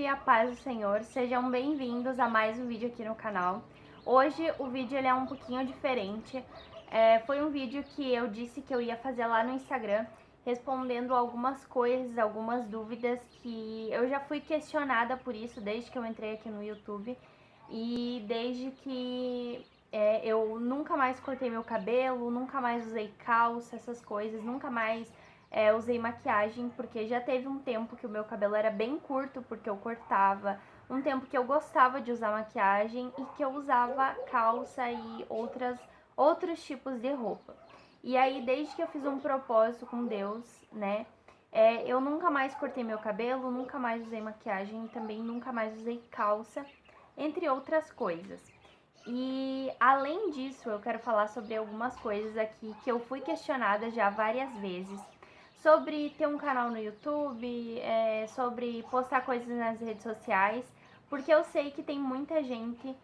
e a paz do Senhor, sejam bem-vindos a mais um vídeo aqui no canal. Hoje o vídeo ele é um pouquinho diferente, foi um vídeo que eu disse que eu ia fazer lá no Instagram, respondendo algumas coisas, algumas dúvidas que eu já fui questionada por isso desde que eu entrei aqui no YouTube e desde que eu nunca mais cortei meu cabelo, nunca mais usei calça, essas coisas, nunca mais usei maquiagem, porque já teve um tempo que o meu cabelo era bem curto, porque eu cortava, um tempo que eu gostava de usar maquiagem e que eu usava calça e outros tipos de roupa. E aí, desde que eu fiz um propósito com Deus, né, eu nunca mais cortei meu cabelo, nunca mais usei maquiagem e também nunca mais usei calça, entre outras coisas. E além disso, eu quero falar sobre algumas coisas aqui que eu fui questionada já várias vezes, sobre ter um canal no YouTube, sobre postar coisas nas redes sociais, porque eu sei que tem muita gente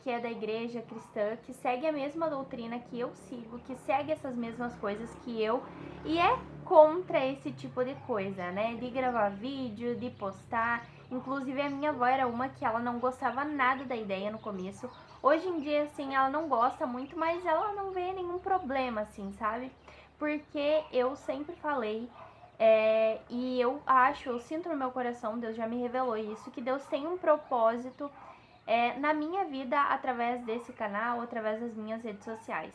que é da igreja cristã, que segue a mesma doutrina que eu sigo, que segue essas mesmas coisas que eu, e é contra esse tipo de coisa, né? De gravar vídeo, de postar. Inclusive a minha avó era uma que ela não gostava nada da ideia no começo. Hoje em dia, assim, ela não gosta muito, mas ela não vê nenhum problema, assim, sabe? Porque eu sempre falei, e eu sinto no meu coração, Deus já me revelou isso, que Deus tem um propósito na minha vida através desse canal, através das minhas redes sociais.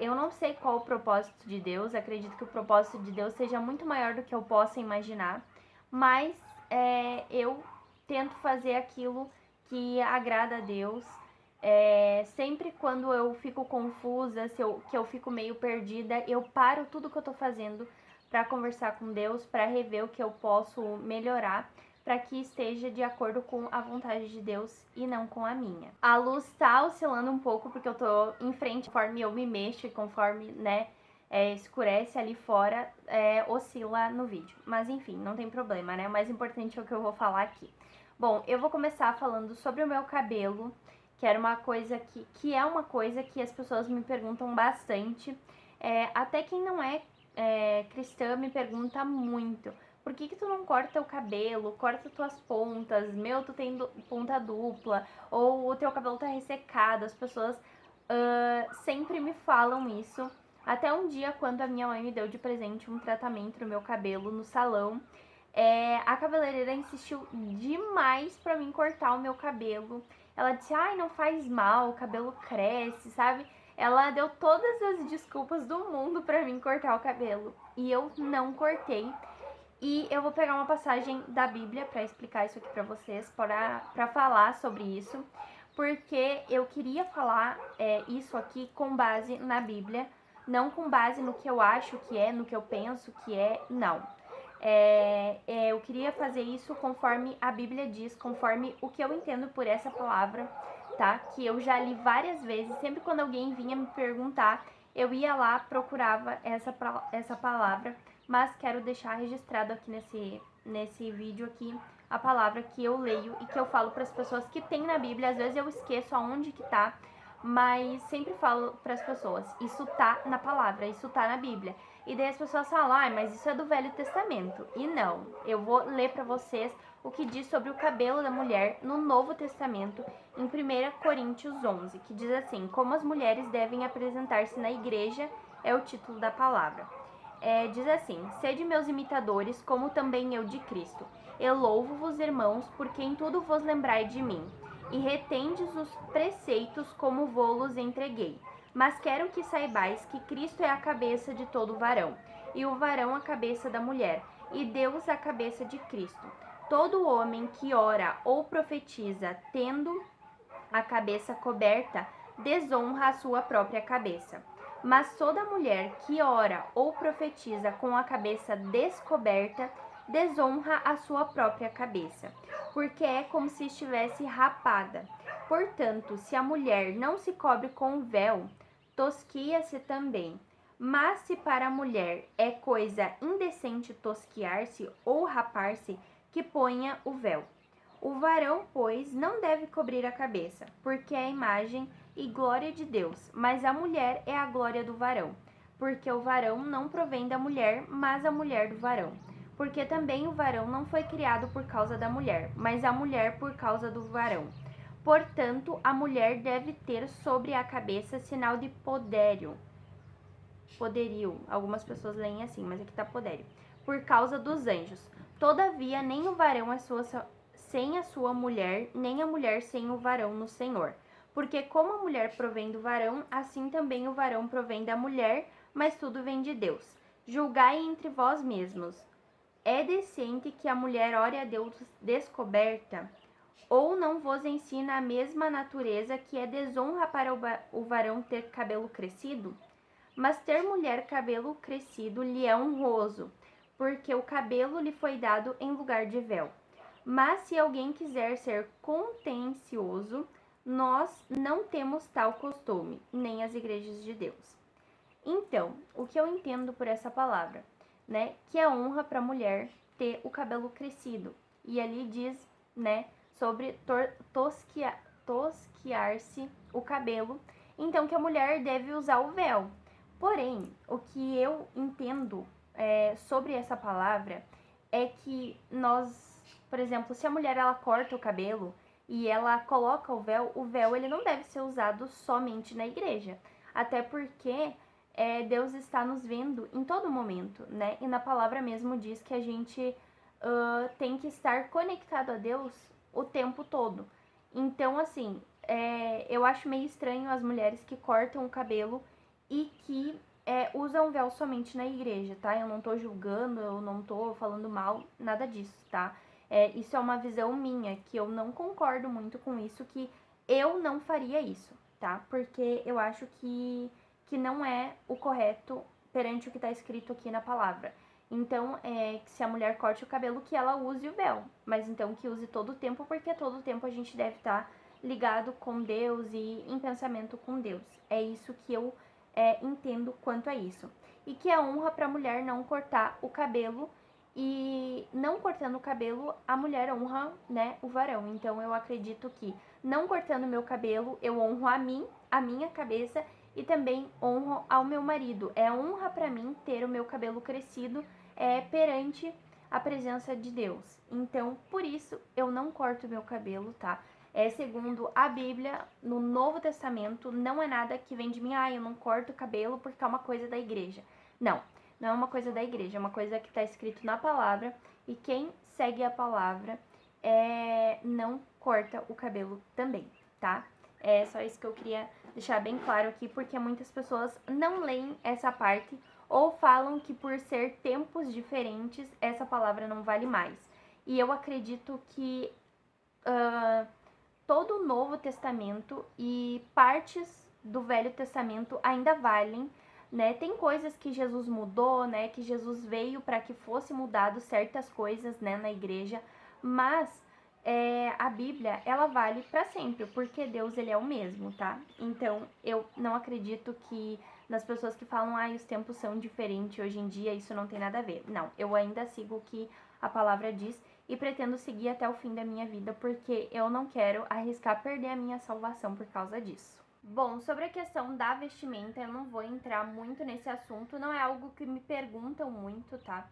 Eu não sei qual o propósito de Deus, acredito que o propósito de Deus seja muito maior do que eu possa imaginar, mas eu tento fazer aquilo que agrada a Deus. Sempre quando eu fico confusa, que eu fico meio perdida, eu paro tudo que eu tô fazendo para conversar com Deus, para rever o que eu posso melhorar, para que esteja de acordo com a vontade de Deus e não com a minha. A luz tá oscilando um pouco porque eu tô em frente, conforme eu me mexo e conforme, né, escurece ali fora, oscila no vídeo. Mas enfim, não tem problema, né? O mais importante é o que eu vou falar aqui. Bom, eu vou começar falando sobre o meu cabelo, que era uma coisa que é uma coisa que as pessoas me perguntam bastante. Até quem não é cristã me pergunta muito. Por que tu não corta o cabelo? Corta tuas pontas. Meu, tu tem ponta dupla. Ou o teu cabelo tá ressecado. As pessoas sempre me falam isso. Até um dia, quando a minha mãe me deu de presente um tratamento no meu cabelo no salão, a cabeleireira insistiu demais pra mim cortar o meu cabelo. Ela disse, ai, não faz mal, o cabelo cresce, sabe? Ela deu todas as desculpas do mundo pra mim cortar o cabelo. E eu não cortei. E eu vou pegar uma passagem da Bíblia pra explicar isso aqui pra vocês, pra falar sobre isso. Porque eu queria falar isso aqui com base na Bíblia, não com base no que eu acho que é, no que eu penso que é, não. Eu queria fazer isso conforme a Bíblia diz, conforme o que eu entendo por essa palavra, tá? Que eu já li várias vezes, sempre quando alguém vinha me perguntar, eu ia lá, procurava essa palavra, mas quero deixar registrado aqui nesse vídeo aqui a palavra que eu leio e que eu falo para as pessoas que tem na Bíblia. Às vezes eu esqueço aonde que tá, mas sempre falo para as pessoas, isso tá na palavra, isso tá na Bíblia. E daí as pessoas falam, ah, mas isso é do Velho Testamento. E não, eu vou ler para vocês o que diz sobre o cabelo da mulher no Novo Testamento, em 1 Coríntios 11, que diz assim, como as mulheres devem apresentar-se na igreja, é o título da palavra. Diz assim, sede meus imitadores, como também eu de Cristo. Eu louvo-vos, irmãos, porque em tudo vos lembrai de mim, e retendes os preceitos como vô-los entreguei. Mas quero que saibais que Cristo é a cabeça de todo varão, e o varão a cabeça da mulher, e Deus a cabeça de Cristo. Todo homem que ora ou profetiza, tendo a cabeça coberta, desonra a sua própria cabeça. Mas toda mulher que ora ou profetiza com a cabeça descoberta, desonra a sua própria cabeça, porque é como se estivesse rapada. Portanto, se a mulher não se cobre com o véu, tosquia-se também. Mas se para a mulher é coisa indecente tosquiar-se ou rapar-se, que ponha o véu. O varão, pois, não deve cobrir a cabeça, porque é a imagem e glória de Deus, mas a mulher é a glória do varão, porque o varão não provém da mulher, mas a mulher do varão. porque também o varão não foi criado por causa da mulher, mas a mulher por causa do varão. Portanto, a mulher deve ter sobre a cabeça sinal de poderio. Algumas pessoas leem assim, mas aqui tá poderio. Por causa dos anjos. Todavia, nem o varão é sem a sua mulher, nem a mulher sem o varão no Senhor. Porque como a mulher provém do varão, assim também o varão provém da mulher, mas tudo vem de Deus. Julgai entre vós mesmos. É decente que a mulher ore a Deus descoberta? Ou não vos ensina a mesma natureza que é desonra para o varão ter cabelo crescido? Mas ter mulher cabelo crescido lhe é honroso, porque o cabelo lhe foi dado em lugar de véu. Mas se alguém quiser ser contencioso, nós não temos tal costume, nem as igrejas de Deus. Então, o que eu entendo por essa palavra, né? Que é honra para a mulher ter o cabelo crescido. E ali diz, né, sobre tosquiar-se o cabelo. Então, que a mulher deve usar o véu. Porém, o que eu entendo sobre essa palavra é que nós, por exemplo, se a mulher ela corta o cabelo e ela coloca o véu ele não deve ser usado somente na igreja. Até porque Deus está nos vendo em todo momento, né? E na palavra mesmo diz que a gente tem que estar conectado a Deus o tempo todo. Então, assim, eu acho meio estranho as mulheres que cortam o cabelo e que usam véu somente na igreja, tá? Eu não tô julgando, eu não tô falando mal, nada disso, tá? Isso é uma visão minha, que eu não concordo muito com isso, que eu não faria isso, tá? Porque eu acho que não é o correto perante o que tá escrito aqui na palavra. Então, que se a mulher corte o cabelo, que ela use o véu. Mas então que use todo o tempo, porque todo o tempo a gente deve estar ligado com Deus e em pensamento com Deus. É isso que eu entendo quanto a isso. E que é honra para a mulher não cortar o cabelo. E não cortando o cabelo, a mulher honra, né, o varão. Então eu acredito que não cortando meu cabelo, eu honro a mim, a minha cabeça e também honro ao meu marido. É honra para mim ter o meu cabelo crescido perante a presença de Deus. Então, por isso, eu não corto meu cabelo, tá? Segundo a Bíblia, no Novo Testamento, não é nada que vem de mim, eu não corto o cabelo porque é uma coisa da igreja. Não, não é uma coisa da igreja, é uma coisa que está escrito na palavra, e quem segue a palavra não corta o cabelo também, tá? É só isso que eu queria deixar bem claro aqui, porque muitas pessoas não leem essa parte ou falam que por ser tempos diferentes, essa palavra não vale mais. E eu acredito que todo o Novo Testamento e partes do Velho Testamento ainda valem, né? Tem coisas que Jesus mudou, né? Que Jesus veio para que fosse mudado certas coisas, né? Na igreja, mas a Bíblia, ela vale para sempre, porque Deus, ele é o mesmo, tá? Então, eu não acredito que nas pessoas que falam, os tempos são diferentes hoje em dia, isso não tem nada a ver. Não, eu ainda sigo o que a palavra diz e pretendo seguir até o fim da minha vida, porque eu não quero arriscar perder a minha salvação por causa disso. Bom, sobre a questão da vestimenta, eu não vou entrar muito nesse assunto, não é algo que me perguntam muito, tá?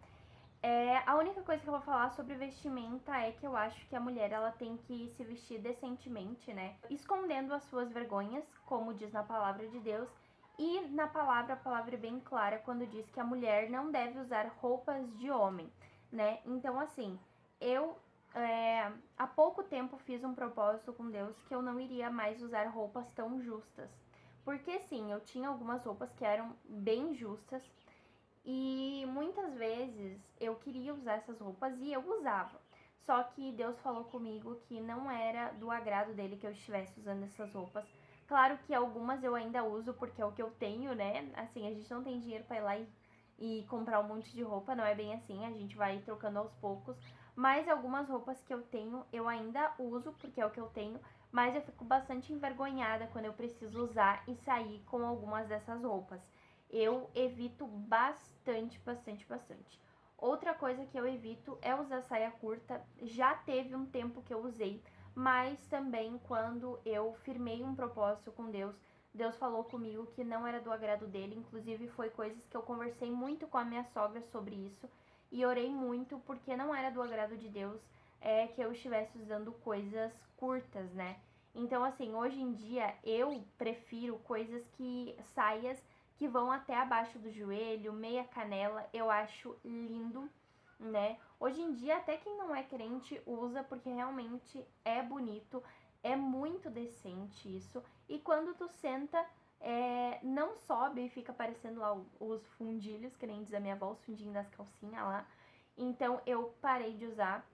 A única coisa que eu vou falar sobre vestimenta é que eu acho que a mulher ela tem que se vestir decentemente, né? Escondendo as suas vergonhas, como diz na palavra de Deus. E na palavra, a palavra é bem clara quando diz que a mulher não deve usar roupas de homem, né? Então, assim, eu há pouco tempo fiz um propósito com Deus que eu não iria mais usar roupas tão justas. Porque sim, eu tinha algumas roupas que eram bem justas, e muitas vezes eu queria usar essas roupas e eu usava. Só que Deus falou comigo que não era do agrado dele que eu estivesse usando essas roupas. Claro que algumas eu ainda uso porque é o que eu tenho, né? Assim, a gente não tem dinheiro pra ir lá e comprar um monte de roupa, não é bem assim, a gente vai trocando aos poucos. Mas algumas roupas que eu tenho eu ainda uso porque é o que eu tenho, mas eu fico bastante envergonhada quando eu preciso usar e sair com algumas dessas roupas. Eu evito bastante. Outra coisa que eu evito é usar saia curta. Já teve um tempo que eu usei, mas também quando eu firmei um propósito com Deus, Deus falou comigo que não era do agrado dele. Inclusive foi coisas que eu conversei muito com a minha sogra sobre isso, e orei muito porque não era do agrado de Deus que eu estivesse usando coisas curtas, né? Então, assim, hoje em dia eu prefiro saias que vão até abaixo do joelho, meia canela, eu acho lindo, né? Hoje em dia até quem não é crente usa porque realmente é bonito, é muito decente isso. E quando tu senta, não sobe e fica parecendo lá os fundilhos, que nem diz a minha avó, os fundinhos das calcinhas lá. Então eu parei de usar.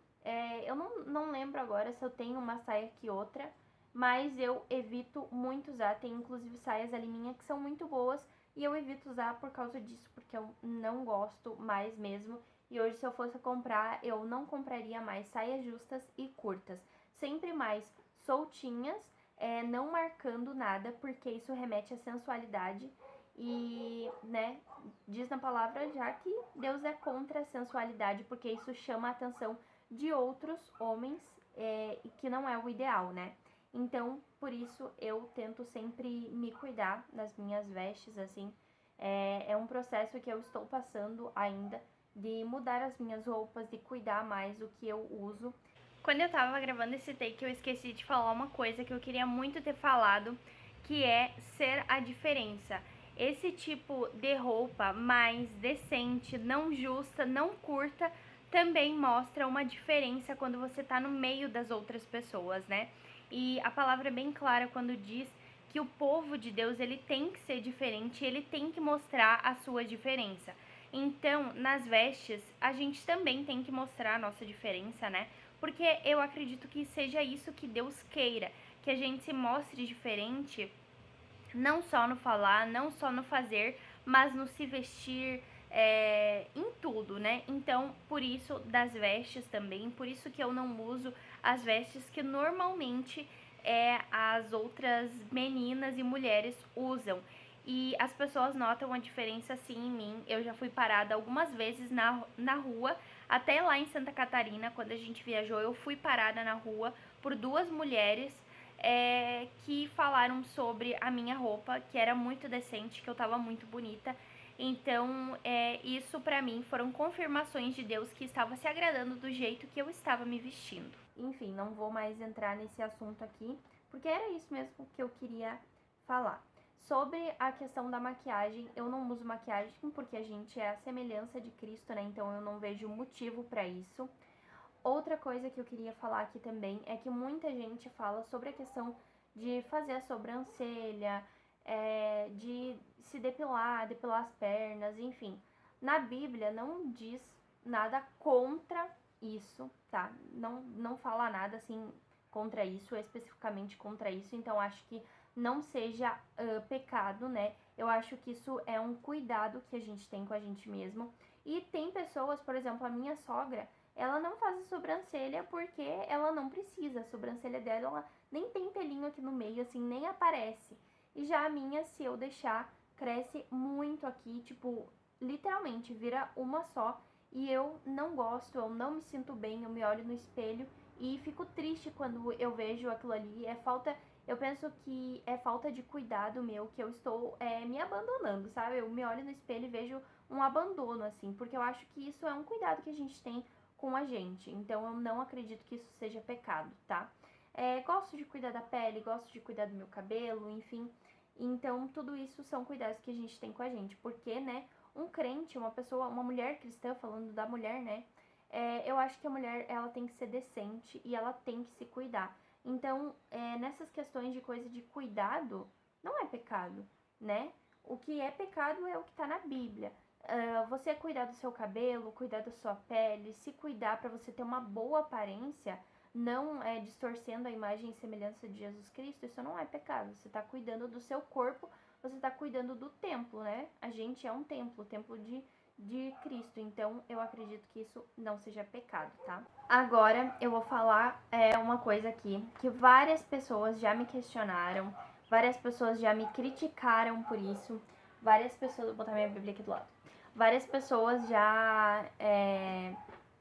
Eu não lembro agora se eu tenho uma saia que outra, mas eu evito muito usar. Tem inclusive saias ali minha que são muito boas e eu evito usar por causa disso, porque eu não gosto mais mesmo. E hoje, se eu fosse comprar, eu não compraria mais saias justas e curtas. Sempre mais soltinhas, não marcando nada, porque isso remete à sensualidade. E, né, diz na palavra já que Deus é contra a sensualidade, porque isso chama a atenção de outros homens, e que não é o ideal, né? Então, por isso, eu tento sempre me cuidar nas minhas vestes, assim. É um processo que eu estou passando ainda, de mudar as minhas roupas, de cuidar mais do que eu uso. Quando eu tava gravando esse take, eu esqueci de falar uma coisa que eu queria muito ter falado, que é ser a diferença. Esse tipo de roupa mais decente, não justa, não curta, também mostra uma diferença quando você tá no meio das outras pessoas, né? E a palavra é bem clara quando diz que o povo de Deus, ele tem que ser diferente, ele tem que mostrar a sua diferença. Então, nas vestes, a gente também tem que mostrar a nossa diferença, né? Porque eu acredito que seja isso que Deus queira, que a gente se mostre diferente, não só no falar, não só no fazer, mas no se vestir, em tudo, né? Então, por isso das vestes também, por isso que eu não uso as vestes que normalmente as outras meninas e mulheres usam. E as pessoas notam a diferença assim em mim. Eu já fui parada algumas vezes na rua, até lá em Santa Catarina, quando a gente viajou, eu fui parada na rua por duas mulheres que falaram sobre a minha roupa, que era muito decente, que eu tava muito bonita. Então, isso pra mim foram confirmações de Deus que estava se agradando do jeito que eu estava me vestindo. Enfim, não vou mais entrar nesse assunto aqui, porque era isso mesmo que eu queria falar. Sobre a questão da maquiagem, eu não uso maquiagem porque a gente é a semelhança de Cristo, né? Então eu não vejo motivo pra isso. Outra coisa que eu queria falar aqui também é que muita gente fala sobre a questão de fazer a sobrancelha, de se depilar as pernas, enfim. Na Bíblia não diz nada contra isso, tá? Não fala nada assim contra isso, especificamente contra isso, então acho que não seja pecado, né? Eu acho que isso é um cuidado que a gente tem com a gente mesmo. E tem pessoas, por exemplo, a minha sogra, ela não faz a sobrancelha porque ela não precisa. A sobrancelha dela, ela nem tem pelinho aqui no meio, assim, nem aparece. E já a minha, se eu deixar, cresce muito aqui, tipo, literalmente, vira uma só. E eu não gosto, eu não me sinto bem, eu me olho no espelho e fico triste quando eu vejo aquilo ali. Eu penso que é falta de cuidado meu, que eu estou me abandonando, sabe? Eu me olho no espelho e vejo um abandono, assim, porque eu acho que isso é um cuidado que a gente tem com a gente. Então eu não acredito que isso seja pecado, tá? Gosto de cuidar da pele, gosto de cuidar do meu cabelo, enfim. Então tudo isso são cuidados que a gente tem com a gente, porque, né, um crente, uma pessoa, uma mulher cristã, falando da mulher, né, eu acho que a mulher, ela tem que ser decente e ela tem que se cuidar. Então, nessas questões de coisa de cuidado, não é pecado, né? O que é pecado é o que tá na Bíblia. Você cuidar do seu cabelo, cuidar da sua pele, se cuidar para você ter uma boa aparência, não distorcendo a imagem e semelhança de Jesus Cristo, isso não é pecado. Você está cuidando do seu corpo, você está cuidando do templo, né? A gente é um templo, o templo de Cristo, então eu acredito que isso não seja pecado, tá? Agora eu vou falar uma coisa aqui que várias pessoas já me questionaram, várias pessoas já me criticaram por isso, várias pessoas, vou botar minha Bíblia aqui do lado. Várias pessoas já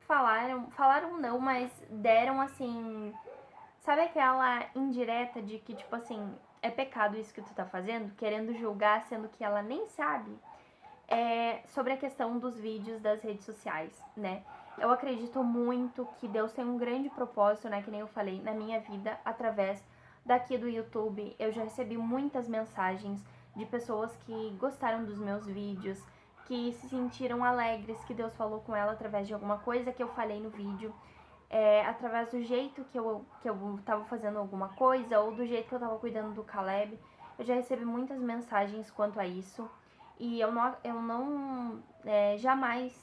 falaram não, mas deram assim, sabe aquela indireta de que tipo assim, é pecado isso que tu tá fazendo? Querendo julgar, sendo que ela nem sabe. sobre a questão dos vídeos das redes sociais, né? Eu acredito muito que Deus tem um grande propósito, né? Que nem eu falei, na minha vida, através daqui do YouTube. Eu já recebi muitas mensagens de pessoas que gostaram dos meus vídeos, que se sentiram alegres, que Deus falou com ela através de alguma coisa que eu falei no vídeo, através do jeito que eu tava fazendo alguma coisa, ou do jeito que eu tava cuidando do Caleb. Eu já recebi muitas mensagens quanto a isso, e eu não jamais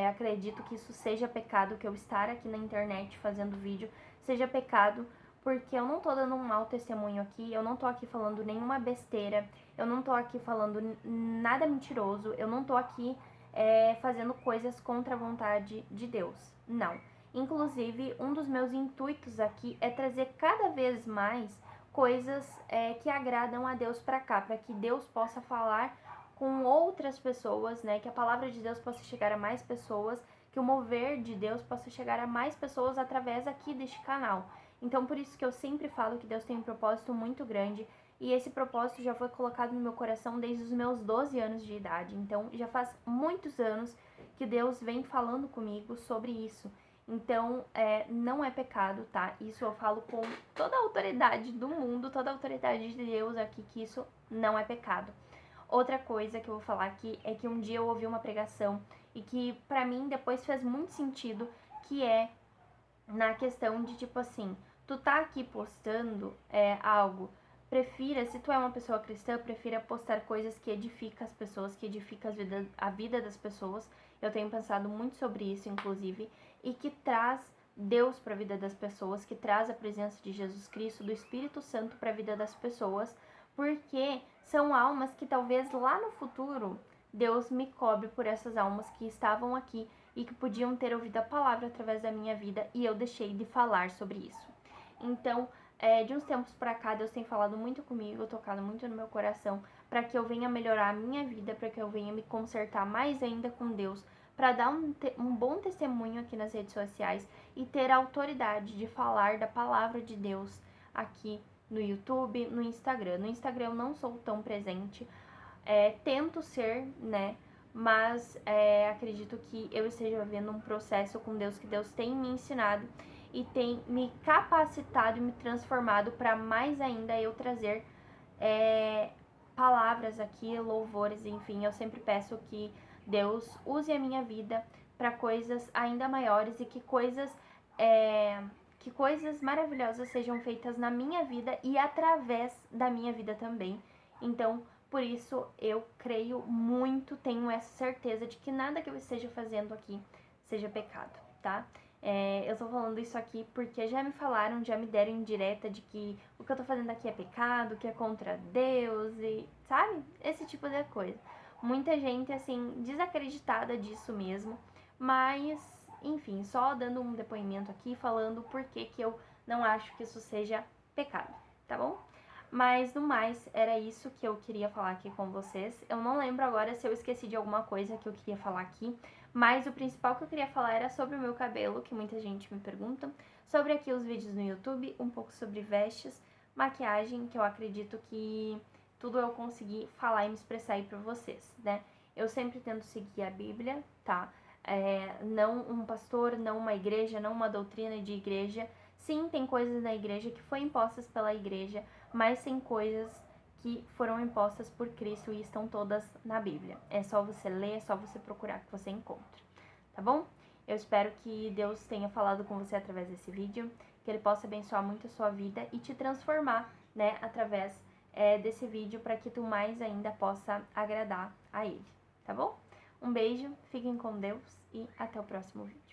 acredito que isso seja pecado, que eu estar aqui na internet fazendo vídeo seja pecado, porque eu não tô dando um mau testemunho aqui, eu não tô aqui falando nenhuma besteira, eu não tô aqui falando nada mentiroso, eu não tô aqui fazendo coisas contra a vontade de Deus, não. Inclusive, um dos meus intuitos aqui é trazer cada vez mais coisas que agradam a Deus pra cá, para que Deus possa falar com outras pessoas, né? Que a palavra de Deus possa chegar a mais pessoas, que o mover de Deus possa chegar a mais pessoas através aqui deste canal. Então, por isso que eu sempre falo que Deus tem um propósito muito grande, e esse propósito já foi colocado no meu coração desde os meus 12 anos de idade. Então, já faz muitos anos que Deus vem falando comigo sobre isso. Então, não é pecado, tá? Isso eu falo com toda a autoridade do mundo, toda a autoridade de Deus aqui, que isso não é pecado. Outra coisa que eu vou falar aqui é que um dia eu ouvi uma pregação e que pra mim depois fez muito sentido, que é na questão de tipo assim, tu tá aqui postando algo, prefira, se tu é uma pessoa cristã, prefira postar coisas que edificam as pessoas, que edificam a vida das pessoas. Eu tenho pensado muito sobre isso, inclusive, e que traz Deus para a vida das pessoas, que traz a presença de Jesus Cristo, do Espírito Santo para a vida das pessoas, porque são almas que talvez lá no futuro Deus me cobre por essas almas que estavam aqui e que podiam ter ouvido a palavra através da minha vida e eu deixei de falar sobre isso. Então, de uns tempos pra cá, Deus tem falado muito comigo, tocado muito no meu coração, para que eu venha melhorar a minha vida, para que eu venha me consertar mais ainda com Deus, para dar um bom testemunho aqui nas redes sociais e ter a autoridade de falar da palavra de Deus aqui no YouTube, no Instagram. No Instagram eu não sou tão presente, tento ser, né? Mas acredito que eu esteja vivendo um processo com Deus, que Deus tem me ensinado e tem me capacitado e me transformado para mais ainda eu trazer palavras aqui, louvores, enfim. Eu sempre peço que Deus use a minha vida para coisas ainda maiores e que coisas maravilhosas sejam feitas na minha vida e através da minha vida também. Então, por isso eu creio muito, tenho essa certeza de que nada que eu esteja fazendo aqui seja pecado, tá? Eu tô falando isso aqui porque já me falaram, já me deram indireta de que o que eu tô fazendo aqui é pecado, que é contra Deus e, sabe? Esse tipo de coisa. Muita gente, assim, desacreditada disso mesmo, mas, enfim, só dando um depoimento aqui, falando por que eu não acho que isso seja pecado, tá bom? Mas, no mais, era isso que eu queria falar aqui com vocês. Eu não lembro agora se eu esqueci de alguma coisa que eu queria falar aqui, mas o principal que eu queria falar era sobre o meu cabelo, que muita gente me pergunta, sobre aqui os vídeos no YouTube, um pouco sobre vestes, maquiagem, que eu acredito que tudo eu consegui falar e me expressar aí pra vocês, né? Eu sempre tento seguir a Bíblia, tá? Não um pastor, não uma igreja, não uma doutrina de igreja. Sim, tem coisas na igreja que foram impostas pela igreja, mas tem coisas que foram impostas por Cristo e estão todas na Bíblia. É só você ler, é só você procurar que você encontra, tá bom? Eu espero que Deus tenha falado com você através desse vídeo, que Ele possa abençoar muito a sua vida e te transformar, né, através desse vídeo, para que tu mais ainda possa agradar a Ele, tá bom? Um beijo, fiquem com Deus e até o próximo vídeo.